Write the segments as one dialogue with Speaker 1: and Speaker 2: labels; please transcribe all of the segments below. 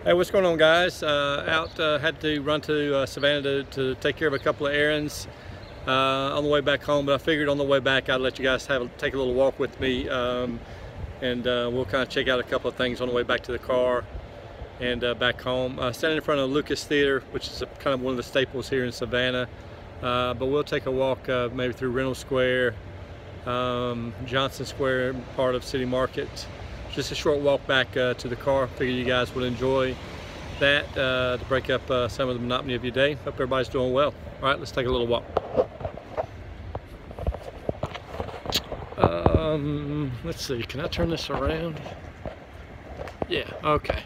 Speaker 1: Hey, what's going on, guys? Had to run to Savannah to take care of a couple of errands on the way back home, but I figured on the way back I'd let you guys take a little walk with me, and we'll kind of check out a couple of things on the way back to the car and back home. Standing in front of Lucas Theater, which is kind of one of the staples here in Savannah, but we'll take a walk maybe through Reynolds Square, Johnson Square, part of City Market. Just a short walk back to the car. Figure you guys would enjoy that to break up some of the monotony of your day. Hope everybody's doing well. All right, let's take a little walk. Let's see, can I turn this around? Yeah, okay.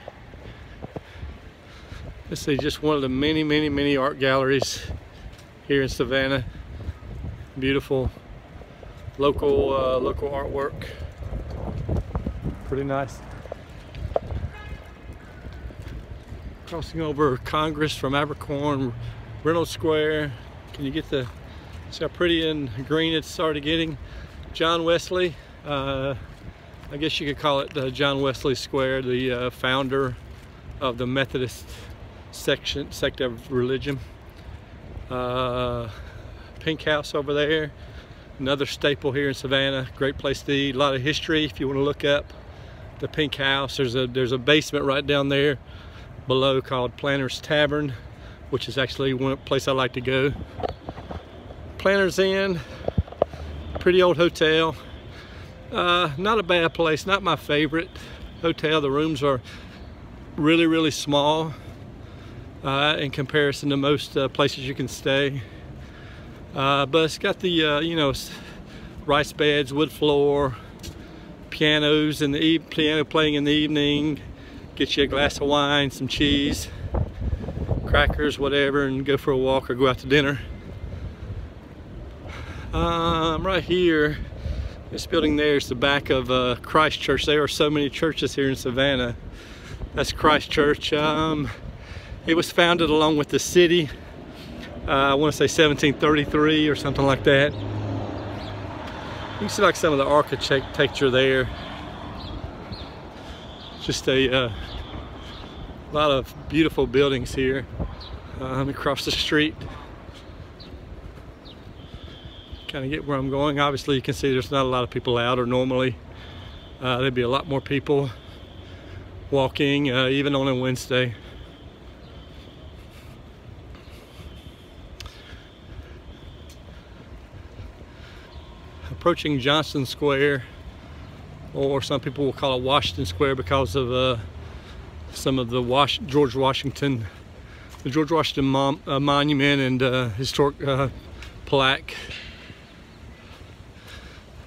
Speaker 1: Let's see, just one of the many art galleries here in Savannah. Beautiful local artwork. Pretty nice. Crossing over Congress from Abercorn, Reynolds Square. Can you get see how pretty and green it's started getting? John Wesley, I guess you could call it John Wesley Square, the founder of the Methodist sect of religion. Pink House over there, another staple here in Savannah. Great place to eat. A lot of history if you want to look up the Pink House. There's a basement right down there below called Planter's Tavern, which is actually one place I like to go. Planter's Inn, pretty old hotel. Not a bad place, not my favorite hotel. The rooms are really small in comparison to most places you can stay. But it's got the you know, rice beds, wood floor, pianos in the piano playing in the evening. Get you a glass of wine, some cheese, crackers, whatever, and go for a walk or go out to dinner. Right here, this building there is the back of Christ Church. There are so many churches here in Savannah. That's Christ Church. It was founded along with the city. I want to say 1733 or something like that. You can see like some of the architecture there. Just a lot of beautiful buildings here across the street. Kind of get where I'm going. Obviously you can see there's not a lot of people out, or normally there'd be a lot more people walking even on a Wednesday. Approaching Johnson Square, or some people will call it Washington Square because of some of the George Washington monument and historic plaque.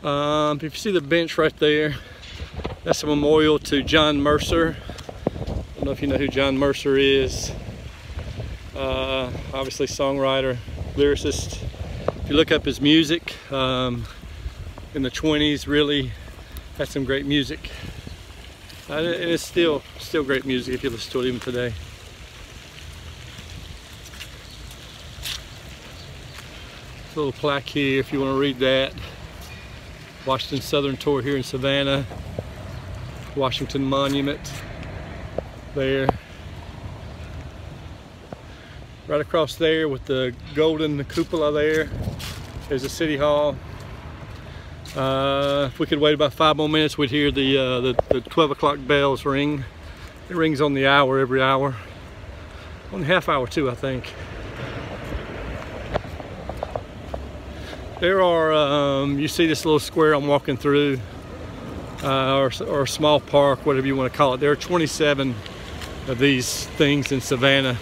Speaker 1: If you see the bench right there, that's a memorial to John Mercer. I don't know if you know who John Mercer is. Obviously songwriter, lyricist. If you look up his music, in the 20s, really had some great music, and it's still great music if you listen to it even today. A little plaque here if you want to read that. Washington Southern Tour here in Savannah. Washington Monument there. Right across there with the golden cupola there, there's the City Hall. If we could wait about 5 more minutes, we'd hear the 12 o'clock bells ring. It rings on the hour, every hour. On the half hour too, I think. There are, you see this little square I'm walking through, or a small park, whatever you want to call it. There are 27 of these things in Savannah.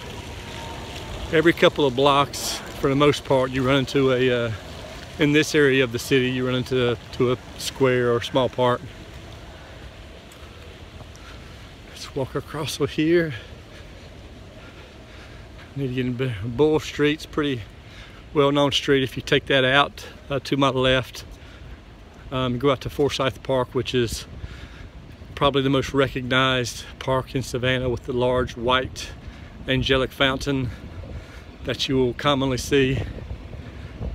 Speaker 1: Every couple of blocks, for the most part, you run into in this area of the city, you run into a square or a small park. Let's walk across with here. Need to get in Bull Street's pretty well-known street. If you take that out to my left, go out to Forsyth Park, which is probably the most recognized park in Savannah, with the large white angelic fountain that you will commonly see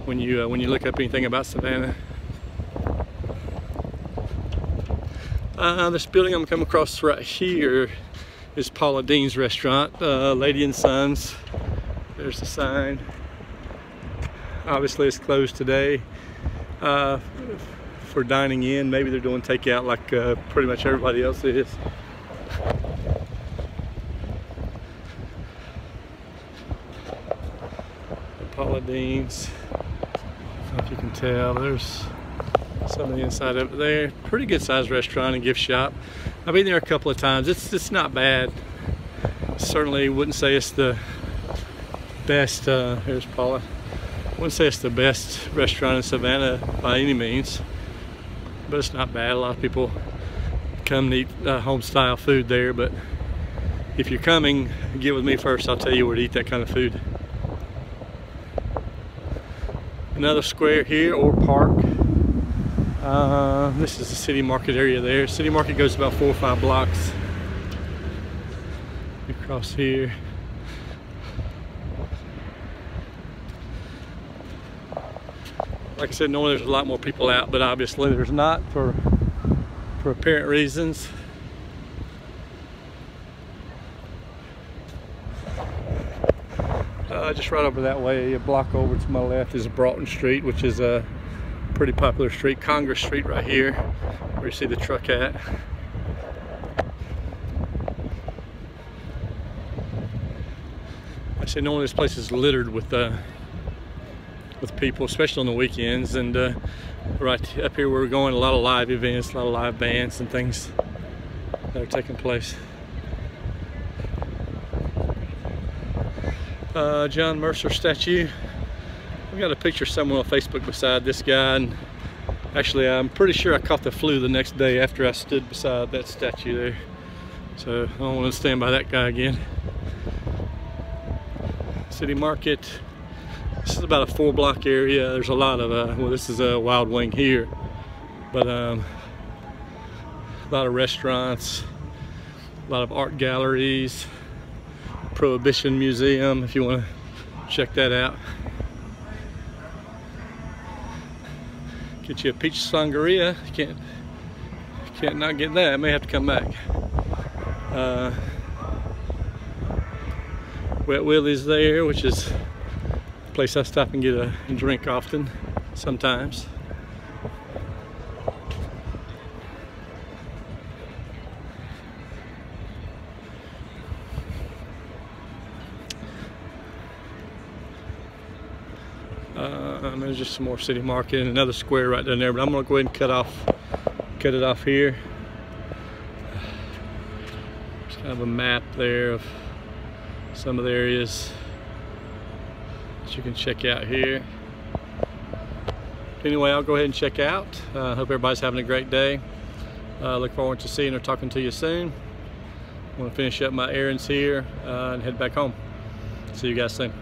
Speaker 1: when you look up anything about Savannah. This building I'm coming across right here is Paula Dean's restaurant, Lady and Sons. There's the sign. Obviously it's closed today for dining in. Maybe they're doing takeout like pretty much everybody else is. Paula Dean's. I don't know if you can tell, there's some of the inside over there. Pretty good sized restaurant and gift shop. I've been there a couple of times. It's not bad. Certainly wouldn't say it's the best. Here's Paula. Wouldn't say it's the best restaurant in Savannah by any means, but it's not bad. A lot of people come and eat home style food there, but if you're coming, get with me first. I'll tell you where to eat that kind of food. Another square here, or park. This is the city market area there. City market goes about 4 or 5 blocks. Across here. Like I said, normally there's a lot more people out, but obviously there's not for apparent reasons. Just right over that way, a block over to my left is Broughton Street, which is a pretty popular street. Congress Street right here, where you see the truck at. I say normally this place is littered with people, especially on the weekends. And right up here where we're going, a lot of live events, a lot of live bands and things that are taking place. John Mercer statue. I've got a picture somewhere on Facebook beside this guy, and actually I'm pretty sure I caught the flu the next day after I stood beside that statue there. So I don't want to stand by that guy again. City Market. This is about a 4-block area. There's a lot of, well, this is a Wild Wing here, but a lot of restaurants, a lot of art galleries, Prohibition Museum, if you want to check that out. Get you a peach sangria. You can't not get that. I may have to come back. Wet Willie's there, which is a place I stop and get a drink often, sometimes. There's just some more City Market and another square right down there, but I'm gonna go ahead and cut it off here. There's kind of a map there of some of the areas that you can check out here. Anyway, I'll go ahead and check out. Hope everybody's having a great day. Look forward to seeing or talking to you soon. I'm gonna finish up my errands here and head back home. See you guys soon.